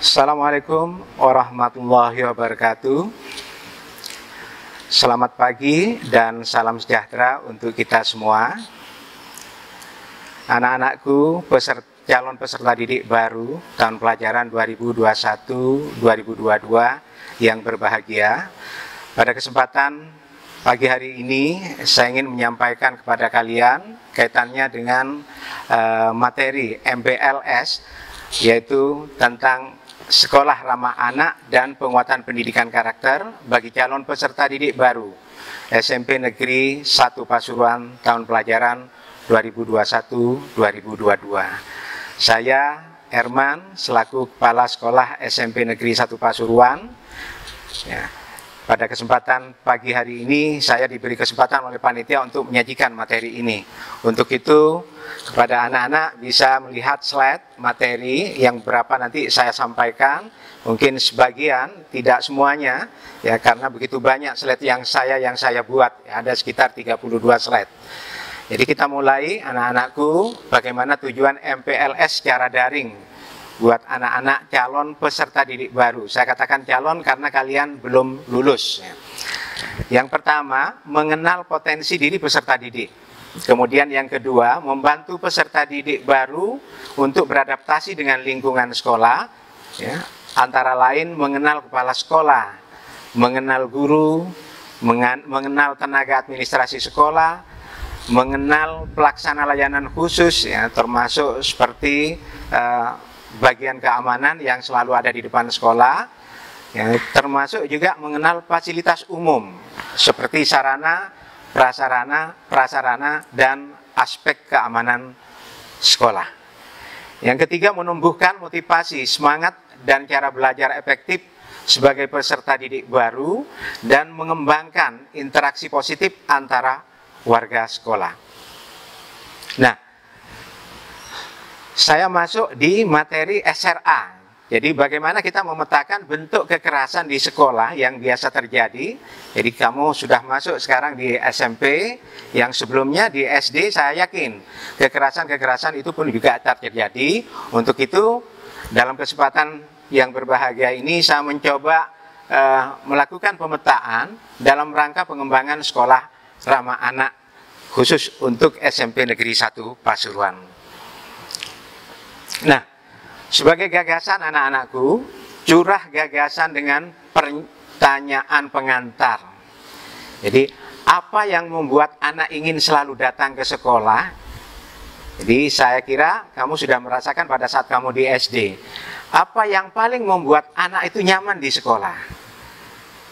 Assalamualaikum warahmatullahi wabarakatuh. Selamat pagi dan salam sejahtera untuk kita semua. Anak-anakku, calon peserta didik baru tahun pelajaran 2021-2022 yang berbahagia. Pada kesempatan pagi hari ini saya ingin menyampaikan kepada kalian kaitannya dengan materi MPLS, yaitu tentang Sekolah Ramah Anak dan Penguatan Pendidikan Karakter bagi calon peserta didik baru SMP Negeri 1 Pasuruan tahun pelajaran 2021-2022. Saya Herman selaku Kepala Sekolah SMP Negeri 1 Pasuruan. Pada kesempatan pagi hari ini saya diberi kesempatan oleh panitia untuk menyajikan materi ini. Untuk itu kepada anak-anak bisa melihat slide materi yang berapa nanti saya sampaikan. Mungkin sebagian, tidak semuanya, ya, karena begitu banyak slide yang saya buat, ya, ada sekitar 32 slide. Jadi kita mulai, anak-anakku, bagaimana tujuan MPLS secara daring buat anak-anak calon peserta didik baru. Saya katakan calon karena kalian belum lulus. Yang pertama, mengenal potensi diri peserta didik. Kemudian yang kedua, membantu peserta didik baru untuk beradaptasi dengan lingkungan sekolah, ya, antara lain mengenal kepala sekolah, mengenal guru, mengenal tenaga administrasi sekolah, mengenal pelaksana layanan khusus, ya, termasuk seperti bagian keamanan yang selalu ada di depan sekolah, ya, termasuk juga mengenal fasilitas umum seperti sarana, prasarana, dan aspek keamanan sekolah. Yang ketiga, menumbuhkan motivasi, semangat, dan cara belajar efektif sebagai peserta didik baru dan mengembangkan interaksi positif antara warga sekolah. Nah, saya masuk di materi SRA. Jadi bagaimana kita memetakan bentuk kekerasan di sekolah yang biasa terjadi. Jadi kamu sudah masuk sekarang di SMP, yang sebelumnya di SD saya yakin kekerasan-kekerasan itu pun juga terjadi. Untuk itu dalam kesempatan yang berbahagia ini saya mencoba melakukan pemetaan dalam rangka pengembangan sekolah ramah anak khusus untuk SMP Negeri 1 Pasuruan. Nah, sebagai gagasan anak-anakku, curah gagasan dengan pertanyaan pengantar. Jadi, apa yang membuat anak ingin selalu datang ke sekolah? Jadi, saya kira kamu sudah merasakan pada saat kamu di SD. Apa yang paling membuat anak itu nyaman di sekolah?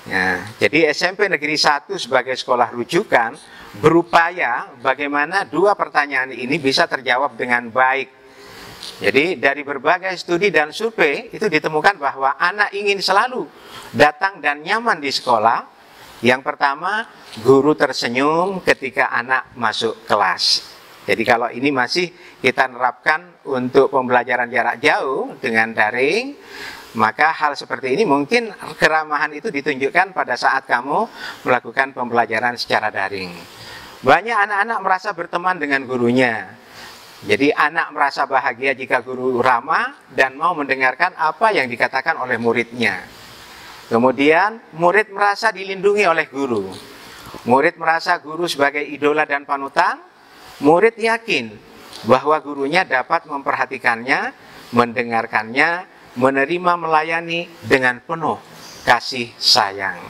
Ya, jadi SMP Negeri 1 sebagai sekolah rujukan berupaya bagaimana dua pertanyaan ini bisa terjawab dengan baik. Jadi dari berbagai studi dan survei itu ditemukan bahwa anak ingin selalu datang dan nyaman di sekolah. Yang pertama, guru tersenyum ketika anak masuk kelas. Jadi kalau ini masih kita nerapkan untuk pembelajaran jarak jauh dengan daring, maka hal seperti ini mungkin keramahan itu ditunjukkan pada saat kamu melakukan pembelajaran secara daring. Banyak anak-anak merasa berteman dengan gurunya. Jadi anak merasa bahagia jika guru ramah dan mau mendengarkan apa yang dikatakan oleh muridnya. Kemudian murid merasa dilindungi oleh guru. Murid merasa guru sebagai idola dan panutan. Murid yakin bahwa gurunya dapat memperhatikannya, mendengarkannya, menerima, melayani dengan penuh kasih sayang.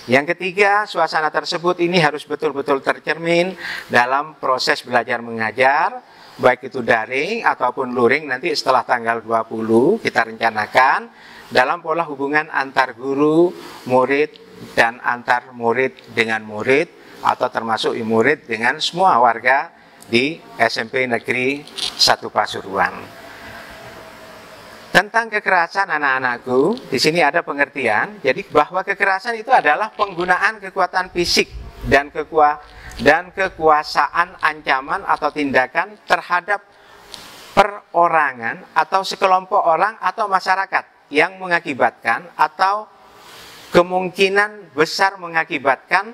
Yang ketiga, suasana tersebut ini harus betul-betul tercermin dalam proses belajar mengajar, baik itu daring ataupun luring. Nanti setelah tanggal 20 kita rencanakan dalam pola hubungan antar guru, murid, dan antar murid dengan murid, atau termasuk murid dengan semua warga di SMP Negeri 1 Pasuruan. Tentang kekerasan anak-anakku, di sini ada pengertian. Jadi bahwa kekerasan itu adalah penggunaan kekuatan fisik dan kekuasaan, ancaman atau tindakan terhadap perorangan atau sekelompok orang atau masyarakat yang mengakibatkan atau kemungkinan besar mengakibatkan,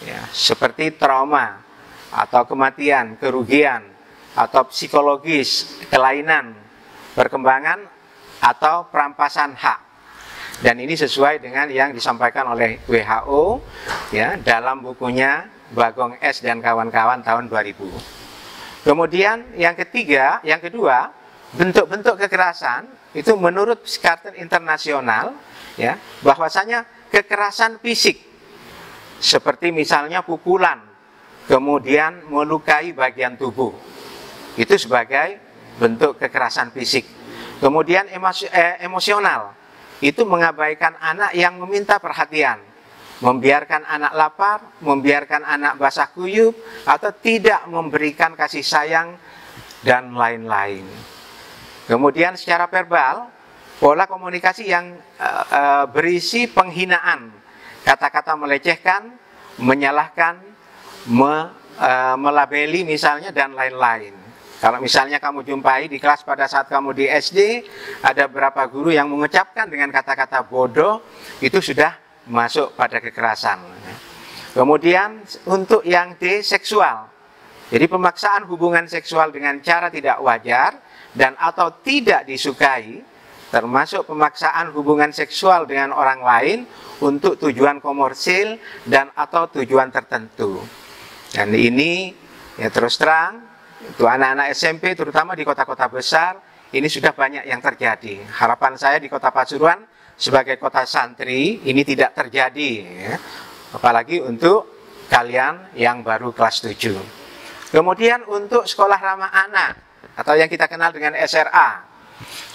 ya, seperti trauma atau kematian, kerugian atau psikologis, kelainan, perkembangan atau perampasan hak. Dan ini sesuai dengan yang disampaikan oleh WHO ya dalam bukunya Bagong S dan kawan-kawan tahun 2000. Kemudian yang kedua, bentuk-bentuk kekerasan itu menurut Psikiater Internasional ya, bahwasanya kekerasan fisik seperti misalnya pukulan, kemudian melukai bagian tubuh, itu sebagai bentuk kekerasan fisik. Kemudian emosional, itu mengabaikan anak yang meminta perhatian, membiarkan anak lapar, membiarkan anak basah kuyup, atau tidak memberikan kasih sayang, dan lain-lain. Kemudian secara verbal, pola komunikasi yang berisi penghinaan, kata-kata melecehkan, menyalahkan, melabeli misalnya, dan lain-lain. Kalau misalnya kamu jumpai di kelas pada saat kamu di SD, ada beberapa guru yang mengucapkan dengan kata-kata bodoh, itu sudah masuk pada kekerasan. Kemudian untuk yang D, seksual. Jadi pemaksaan hubungan seksual dengan cara tidak wajar dan atau tidak disukai, termasuk pemaksaan hubungan seksual dengan orang lain untuk tujuan komersil dan atau tujuan tertentu. Dan ini ya terus terang, itu anak-anak SMP terutama di kota-kota besar ini sudah banyak yang terjadi. Harapan saya di Kota Pasuruan sebagai kota santri ini tidak terjadi ya. Apalagi untuk kalian yang baru kelas 7. Kemudian untuk sekolah ramah anak atau yang kita kenal dengan SRA.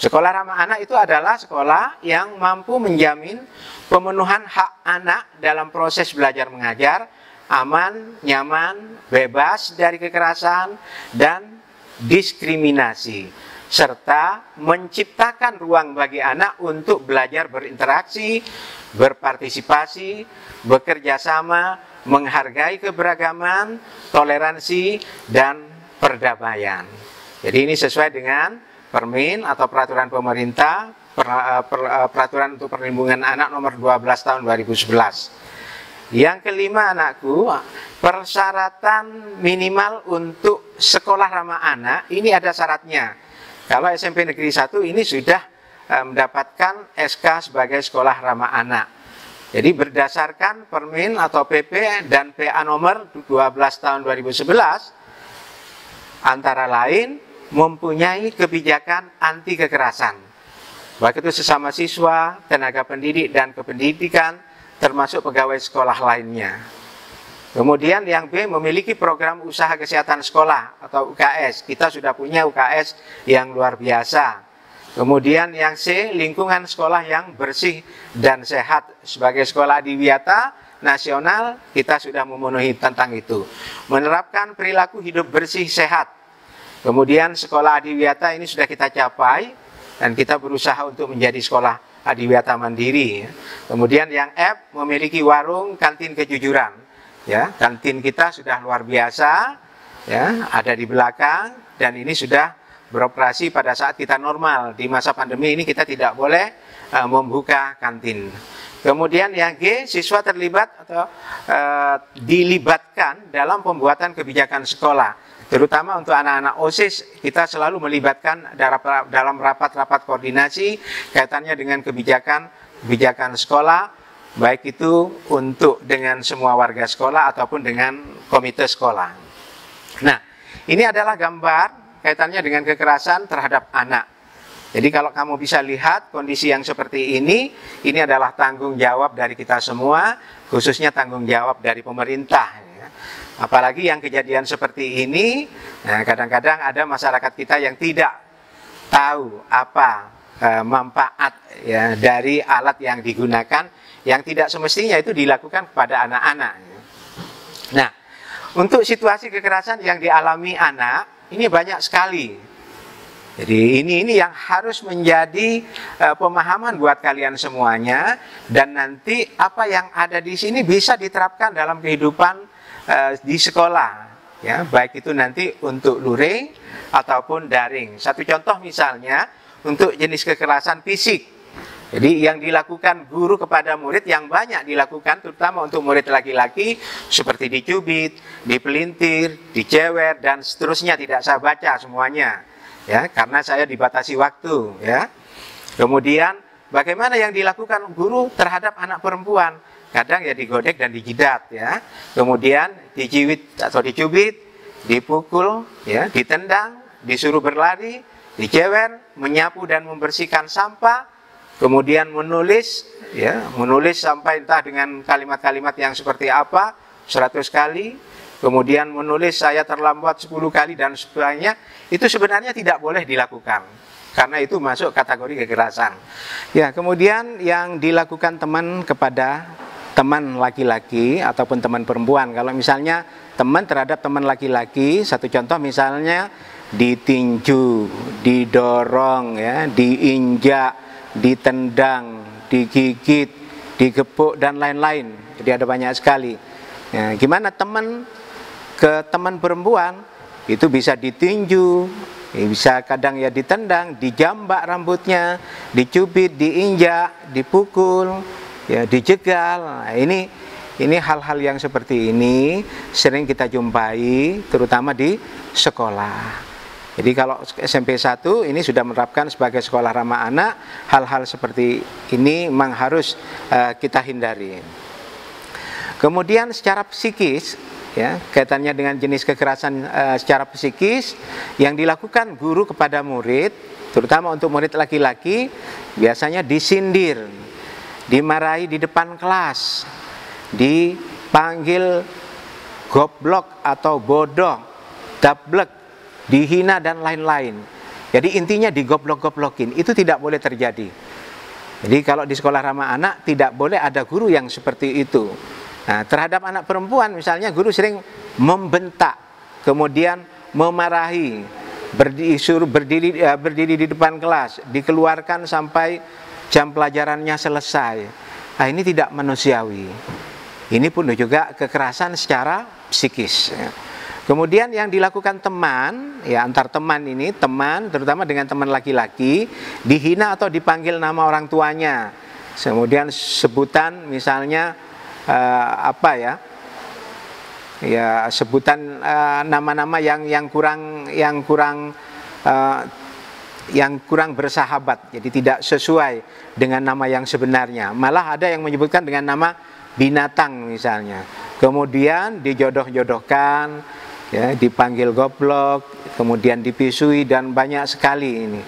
Sekolah ramah anak itu adalah sekolah yang mampu menjamin pemenuhan hak anak dalam proses belajar mengajar, aman, nyaman, bebas dari kekerasan dan diskriminasi, serta menciptakan ruang bagi anak untuk belajar berinteraksi, berpartisipasi, bekerja sama, menghargai keberagaman, toleransi, dan perdamaian. Jadi ini sesuai dengan Permin atau peraturan pemerintah, peraturan untuk perlindungan anak nomor 12 tahun 2011. Yang kelima anakku, persyaratan minimal untuk sekolah ramah anak, ini ada syaratnya. Kalau SMP Negeri 1 ini sudah mendapatkan SK sebagai sekolah ramah anak. Jadi berdasarkan Permin atau PP dan PA nomor 12 tahun 2011, antara lain mempunyai kebijakan anti kekerasan, baik itu sesama siswa, tenaga pendidik dan kependidikan, termasuk pegawai sekolah lainnya. Kemudian yang B, memiliki program usaha kesehatan sekolah atau UKS. Kita sudah punya UKS yang luar biasa. Kemudian yang C, lingkungan sekolah yang bersih dan sehat. Sebagai sekolah adiwiyata nasional, kita sudah memenuhi tentang itu. Menerapkan perilaku hidup bersih sehat. Kemudian sekolah adiwiyata ini sudah kita capai dan kita berusaha untuk menjadi sekolah adiwiyata mandiri. Kemudian yang F, memiliki warung kantin kejujuran. Ya, kantin kita sudah luar biasa, ya, ada di belakang dan ini sudah beroperasi pada saat kita normal. Di masa pandemi ini kita tidak boleh membuka kantin. Kemudian yang G, siswa terlibat atau dilibatkan dalam pembuatan kebijakan sekolah. Terutama untuk anak-anak OSIS, kita selalu melibatkan dalam rapat-rapat koordinasi kaitannya dengan kebijakan sekolah, baik itu untuk dengan semua warga sekolah ataupun dengan komite sekolah. Nah, ini adalah gambar kaitannya dengan kekerasan terhadap anak. Jadi kalau kamu bisa lihat kondisi yang seperti ini adalah tanggung jawab dari kita semua, khususnya tanggung jawab dari pemerintah. Apalagi yang kejadian seperti ini, kadang-kadang ada masyarakat kita yang tidak tahu apa manfaat ya, dari alat yang digunakan, yang tidak semestinya itu dilakukan kepada anak-anak. Nah, untuk situasi kekerasan yang dialami anak, ini banyak sekali. Jadi ini yang harus menjadi pemahaman buat kalian semuanya, dan nanti apa yang ada di sini bisa diterapkan dalam kehidupan di sekolah, ya, baik itu nanti untuk luring ataupun daring. Satu contoh misalnya untuk jenis kekerasan fisik. Jadi yang dilakukan guru kepada murid yang banyak dilakukan, terutama untuk murid laki-laki, seperti dicubit, dipelintir, dicewer dan seterusnya, tidak saya baca semuanya, ya, karena saya dibatasi waktu, ya. Kemudian bagaimana yang dilakukan guru terhadap anak perempuan? Kadang ya digodek dan dijidat ya. Kemudian dijiwit atau dicubit, dipukul, ya, ditendang, disuruh berlari, dicewer, menyapu dan membersihkan sampah, kemudian menulis, ya, menulis sampai entah dengan kalimat-kalimat yang seperti apa, 100 kali, kemudian menulis saya terlambat 10 kali dan sebagainya. Itu sebenarnya tidak boleh dilakukan, karena itu masuk kategori kekerasan. Ya, kemudian yang dilakukan teman kepada teman laki-laki ataupun teman perempuan. Kalau misalnya teman terhadap teman laki-laki, satu contoh misalnya ditinju, didorong, ya, diinjak, ditendang, digigit, digepuk dan lain-lain. Jadi ada banyak sekali. Ya, gimana teman ke teman perempuan itu bisa ditinju, bisa kadang ya ditendang, dijambak rambutnya, dicubit, diinjak, dipukul, ya, dijegal. Nah, ini hal-hal yang seperti ini sering kita jumpai terutama di sekolah. Jadi kalau SMP 1 ini sudah menerapkan sebagai sekolah ramah anak, hal-hal seperti ini memang harus kita hindari. Kemudian secara psikis, ya, kaitannya dengan jenis kekerasan secara psikis yang dilakukan guru kepada murid, terutama untuk murid laki-laki, biasanya disindir, dimarahi di depan kelas, dipanggil goblok atau bodoh, dablek, dihina dan lain-lain. Jadi intinya digoblok-goblokin. Itu tidak boleh terjadi. Jadi kalau di sekolah ramah anak tidak boleh ada guru yang seperti itu. Nah, terhadap anak perempuan misalnya guru sering membentak, kemudian memarahi, disuruh berdiri di depan kelas, dikeluarkan sampai jam pelajarannya selesai. Nah, ini tidak manusiawi. Ini pun juga kekerasan secara psikis. Kemudian yang dilakukan teman, ya, antar teman ini, teman terutama dengan teman laki-laki, dihina atau dipanggil nama orang tuanya. Kemudian sebutan misalnya sebutan nama-nama yang kurang bersahabat, jadi tidak sesuai dengan nama yang sebenarnya. Malah ada yang menyebutkan dengan nama binatang misalnya. Kemudian dijodoh-jodohkan, ya, dipanggil goblok, kemudian dipisui dan banyak sekali ini,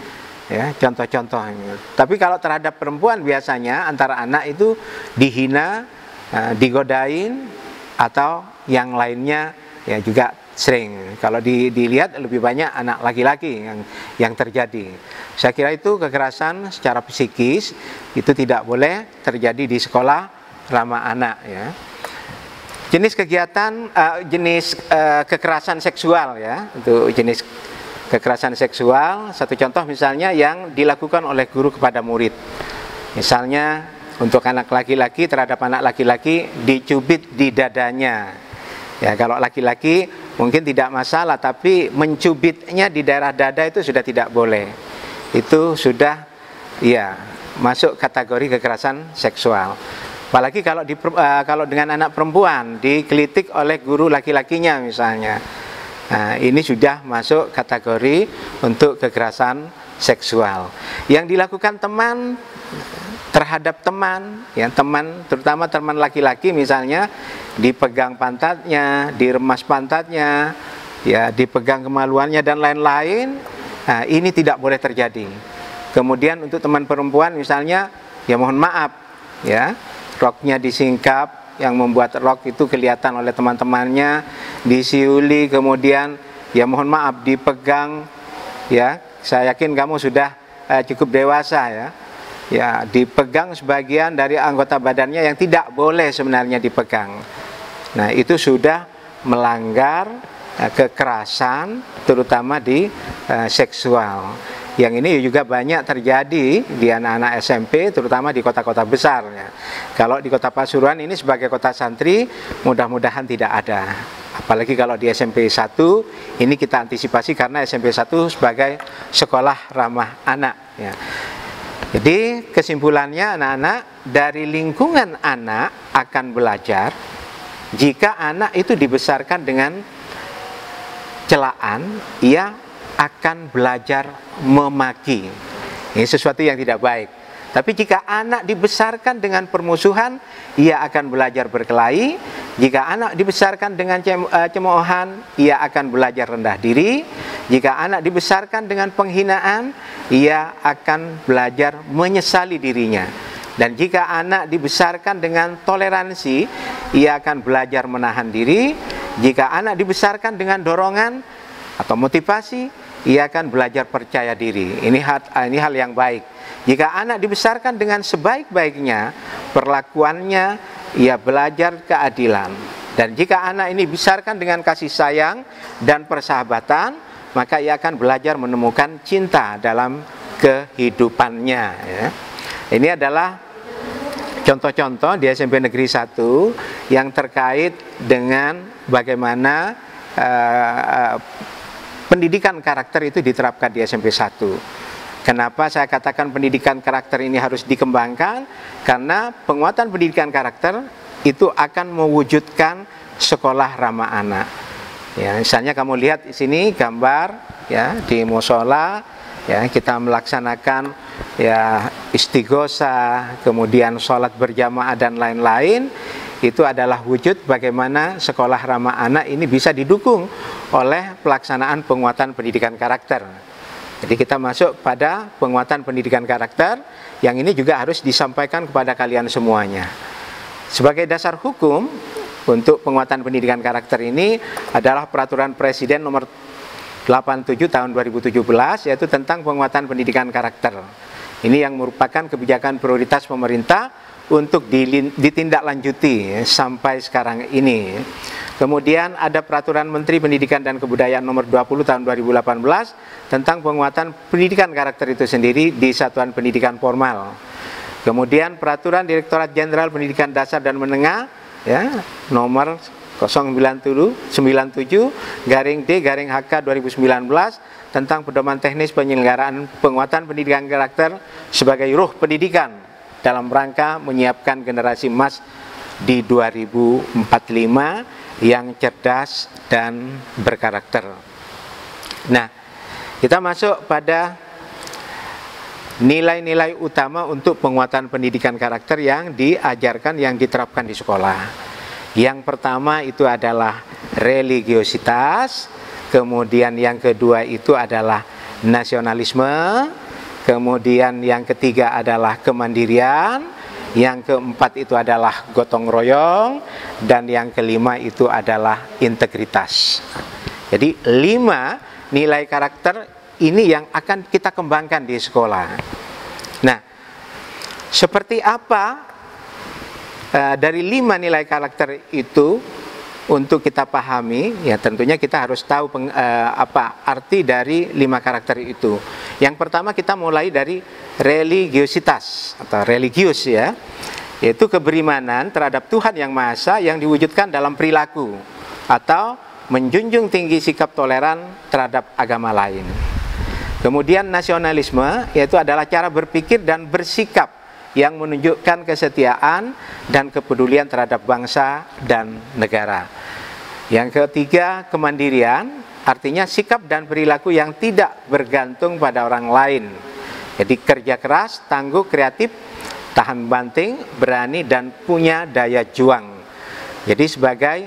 ya, contoh-contohnya. Tapi kalau terhadap perempuan biasanya antara anak itu dihina, digodain atau yang lainnya, ya, juga sering. Kalau dilihat lebih banyak anak laki-laki yang terjadi. Saya kira itu kekerasan secara psikis itu tidak boleh terjadi di sekolah ramah anak, ya. Jenis kegiatan, kekerasan seksual, ya, untuk jenis kekerasan seksual. Satu contoh misalnya yang dilakukan oleh guru kepada murid. Misalnya untuk anak laki-laki, terhadap anak laki-laki dicubit di dadanya. Ya, kalau laki-laki mungkin tidak masalah, tapi mencubitnya di daerah dada itu sudah tidak boleh. Itu sudah, ya, masuk kategori kekerasan seksual. Apalagi kalau dengan anak perempuan dikelitik oleh guru laki-lakinya misalnya. Nah, ini sudah masuk kategori untuk kekerasan seksual. Yang dilakukan teman terhadap teman, ya, teman terutama teman laki-laki misalnya dipegang pantatnya, diremas pantatnya, ya, dipegang kemaluannya dan lain-lain. Nah, ini tidak boleh terjadi. Kemudian untuk teman perempuan misalnya, ya mohon maaf, ya, roknya disingkap, yang membuat rok itu kelihatan oleh teman-temannya, disiuli, kemudian ya mohon maaf dipegang, ya, saya yakin kamu sudah cukup dewasa, ya, ya, dipegang sebagian dari anggota badannya yang tidak boleh sebenarnya dipegang. Nah, itu sudah melanggar kekerasan terutama di seksual. Yang ini juga banyak terjadi di anak-anak SMP, terutama di kota-kota besar, ya. Kalau di kota Pasuruan ini sebagai kota santri, mudah-mudahan tidak ada. Apalagi kalau di SMP 1, ini kita antisipasi karena SMP 1 sebagai sekolah ramah anak, ya. Jadi kesimpulannya anak-anak, dari lingkungan anak akan belajar jika anak itu dibesarkan dengan celaan, ia akan belajar memaki. Ini sesuatu yang tidak baik. Tapi jika anak dibesarkan dengan permusuhan, ia akan belajar berkelahi. Jika anak dibesarkan dengan cemoohan, ia akan belajar rendah diri. Jika anak dibesarkan dengan penghinaan, ia akan belajar menyesali dirinya. Dan jika anak dibesarkan dengan toleransi, ia akan belajar menahan diri. Jika anak dibesarkan dengan dorongan atau motivasi, ia akan belajar percaya diri. Ini hal yang baik. Jika anak dibesarkan dengan sebaik-baiknya perlakuannya, ia belajar keadilan. Dan jika anak ini dibesarkan dengan kasih sayang dan persahabatan, maka ia akan belajar menemukan cinta dalam kehidupannya, ya. Ini adalah contoh-contoh di SMP Negeri 1 yang terkait dengan bagaimana pendidikan karakter itu diterapkan di SMP 1. Kenapa saya katakan pendidikan karakter ini harus dikembangkan? Karena penguatan pendidikan karakter itu akan mewujudkan sekolah ramah anak. Ya, misalnya kamu lihat di sini gambar ya di musola, ya kita melaksanakan ya istighosah, kemudian sholat berjamaah dan lain-lain. Itu adalah wujud bagaimana sekolah ramah anak ini bisa didukung oleh pelaksanaan penguatan pendidikan karakter. Jadi kita masuk pada penguatan pendidikan karakter yang ini juga harus disampaikan kepada kalian semuanya. Sebagai dasar hukum untuk penguatan pendidikan karakter ini adalah Peraturan Presiden nomor 87 tahun 2017, yaitu tentang penguatan pendidikan karakter. Ini yang merupakan kebijakan prioritas pemerintah untuk ditindaklanjuti sampai sekarang ini. Kemudian ada Peraturan Menteri Pendidikan dan Kebudayaan nomor 20 tahun 2018 tentang penguatan pendidikan karakter itu sendiri di satuan pendidikan formal. Kemudian Peraturan Direktorat Jenderal Pendidikan Dasar dan Menengah ya nomor 097/D/HK 2019 tentang pedoman teknis penyelenggaraan penguatan pendidikan karakter sebagai ruh pendidikan dalam rangka menyiapkan generasi emas di 2045 yang cerdas dan berkarakter. Nah, kita masuk pada nilai-nilai utama untuk penguatan pendidikan karakter yang diajarkan, yang diterapkan di sekolah. Yang pertama itu adalah religiositas, kemudian yang kedua itu adalah nasionalisme, kemudian yang ketiga adalah kemandirian, yang keempat itu adalah gotong royong, dan yang kelima itu adalah integritas. Jadi 5 nilai karakter ini yang akan kita kembangkan di sekolah. Nah, seperti apa dari 5 nilai karakter itu untuk kita pahami? Ya tentunya kita harus tahu apa arti dari 5 karakter itu. Yang pertama kita mulai dari religiositas atau religius ya, yaitu keberimanan terhadap Tuhan Yang Maha Esa yang diwujudkan dalam perilaku atau menjunjung tinggi sikap toleran terhadap agama lain. Kemudian nasionalisme yaitu adalah cara berpikir dan bersikap yang menunjukkan kesetiaan dan kepedulian terhadap bangsa dan negara. Yang ketiga kemandirian, artinya sikap dan perilaku yang tidak bergantung pada orang lain. Jadi kerja keras, tangguh, kreatif, tahan banting, berani, dan punya daya juang. Jadi sebagai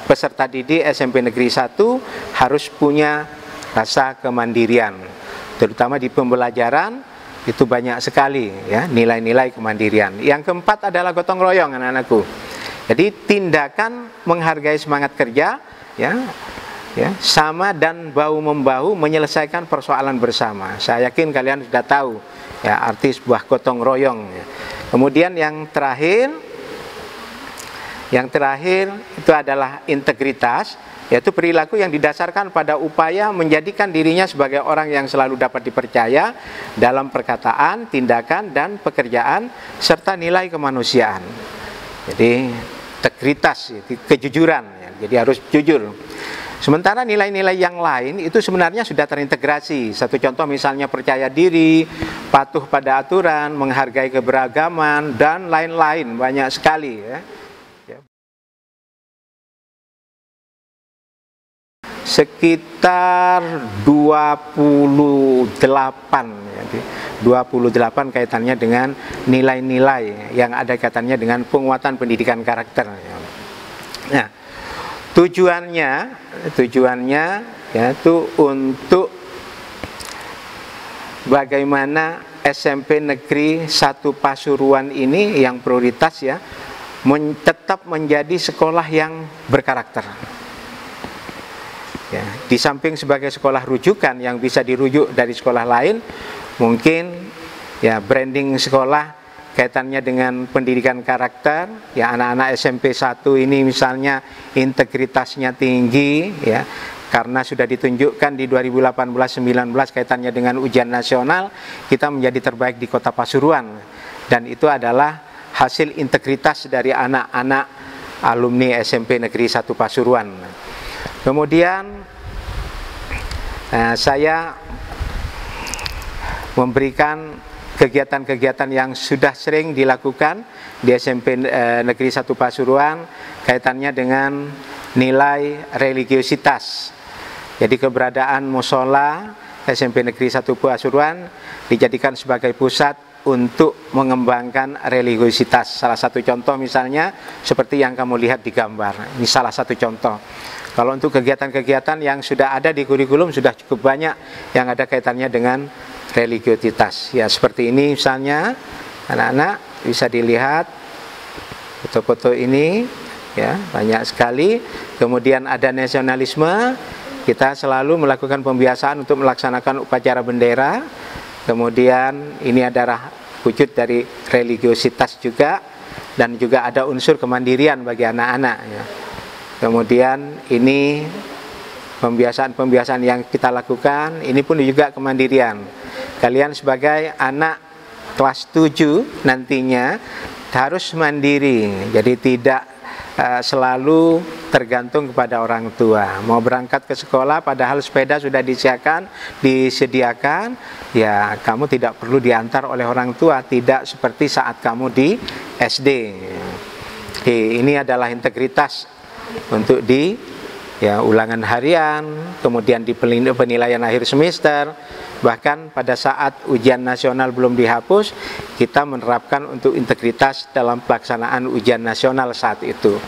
peserta didik SMP Negeri 1 harus punya rasa kemandirian. Terutama di pembelajaran itu banyak sekali ya nilai-nilai kemandirian. Yang keempat adalah gotong royong anak-anakku. Jadi tindakan menghargai semangat kerja ya sama dan bahu-membahu menyelesaikan persoalan bersama. Saya yakin kalian sudah tahu ya arti sebuah gotong royong ya. Kemudian yang terakhir itu adalah integritas, yaitu perilaku yang didasarkan pada upaya menjadikan dirinya sebagai orang yang selalu dapat dipercaya dalam perkataan, tindakan, dan pekerjaan, serta nilai kemanusiaan. Jadi integritas, kejujuran ya. Jadi harus jujur. Sementara nilai-nilai yang lain itu sebenarnya sudah terintegrasi. Satu contoh misalnya percaya diri, patuh pada aturan, menghargai keberagaman, dan lain-lain, banyak sekali ya. sekitar 28, jadi 28 kaitannya dengan nilai-nilai yang ada kaitannya dengan penguatan pendidikan karakter. Nah, tujuannya yaitu untuk bagaimana SMP Negeri 1 Pasuruan ini yang prioritas ya, tetap menjadi sekolah yang berkarakter. Ya, di samping sebagai sekolah rujukan yang bisa dirujuk dari sekolah lain, mungkin ya branding sekolah kaitannya dengan pendidikan karakter. Ya, anak-anak SMP 1 ini misalnya integritasnya tinggi ya, karena sudah ditunjukkan di 2018-19 kaitannya dengan ujian nasional, kita menjadi terbaik di Kota Pasuruan, dan itu adalah hasil integritas dari anak-anak alumni SMP Negeri 1 Pasuruan. Kemudian saya memberikan kegiatan-kegiatan yang sudah sering dilakukan di SMP Negeri 1 Pasuruan kaitannya dengan nilai religiositas. Jadi keberadaan musola SMP Negeri 1 Pasuruan dijadikan sebagai pusat untuk mengembangkan religiositas. Salah satu contoh misalnya seperti yang kamu lihat di gambar. Ini salah satu contoh. Kalau untuk kegiatan-kegiatan yang sudah ada di kurikulum sudah cukup banyak yang ada kaitannya dengan religiositas. Ya, seperti ini misalnya, anak-anak bisa dilihat foto-foto ini ya, banyak sekali. Kemudian ada nasionalisme, kita selalu melakukan pembiasaan untuk melaksanakan upacara bendera. Kemudian ini adalah wujud dari religiositas juga, dan juga ada unsur kemandirian bagi anak-anak ya. Kemudian ini pembiasaan-pembiasaan yang kita lakukan, ini pun juga kemandirian. Kalian sebagai anak kelas 7 nantinya harus mandiri, jadi tidak selalu tergantung kepada orang tua. Mau berangkat ke sekolah padahal sepeda sudah disediakan, ya kamu tidak perlu diantar oleh orang tua, tidak seperti saat kamu di SD. Ini adalah integritas untuk di ulangan harian, kemudian di penilaian akhir semester, bahkan pada saat ujian nasional belum dihapus, kita menerapkan untuk integritas dalam pelaksanaan ujian nasional saat itu.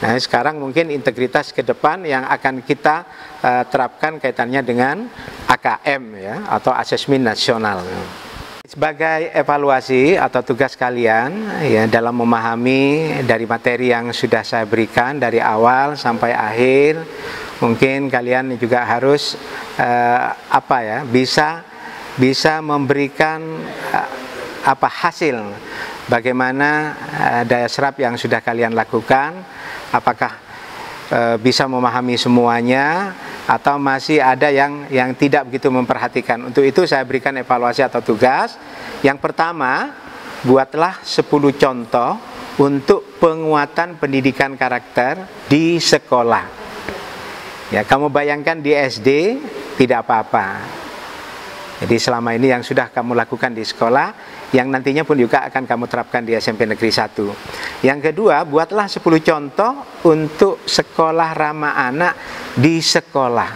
Nah, sekarang mungkin integritas ke depan yang akan kita terapkan kaitannya dengan AKM ya, atau asesmen nasional. Sebagai evaluasi atau tugas kalian ya, dalam memahami dari materi yang sudah saya berikan dari awal sampai akhir, mungkin kalian juga harus bisa memberikan hasil bagaimana daya serap yang sudah kalian lakukan, apakah bisa memahami semuanya atau masih ada yang tidak begitu memperhatikan. Untuk itu saya berikan evaluasi atau tugas. Yang pertama, buatlah 10 contoh untuk penguatan pendidikan karakter di sekolah. Ya, kamu bayangkan di SD tidak apa-apa. Jadi selama ini yang sudah kamu lakukan di sekolah, yang nantinya pun juga akan kamu terapkan di SMP Negeri 1. Yang kedua, buatlah 10 contoh untuk sekolah ramah anak di sekolah.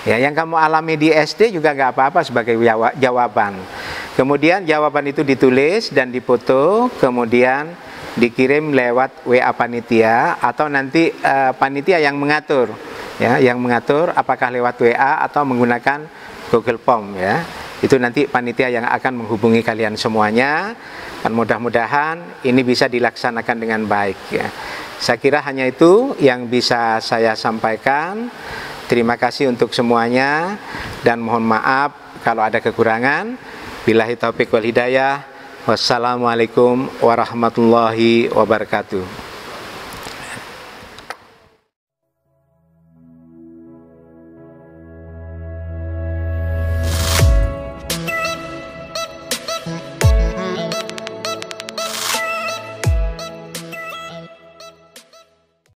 Ya, yang kamu alami di SD juga nggak apa-apa sebagai jawaban. Kemudian jawaban itu ditulis dan difoto, kemudian dikirim lewat WA panitia atau nanti panitia yang mengatur, ya, yang mengatur apakah lewat WA atau menggunakan Google Form ya. Itu nanti panitia yang akan menghubungi kalian semuanya. Dan mudah-mudahan ini bisa dilaksanakan dengan baik ya. Saya kira hanya itu yang bisa saya sampaikan. Terima kasih untuk semuanya dan mohon maaf kalau ada kekurangan. Billahi taufiq wal hidayah. Wassalamualaikum warahmatullahi wabarakatuh.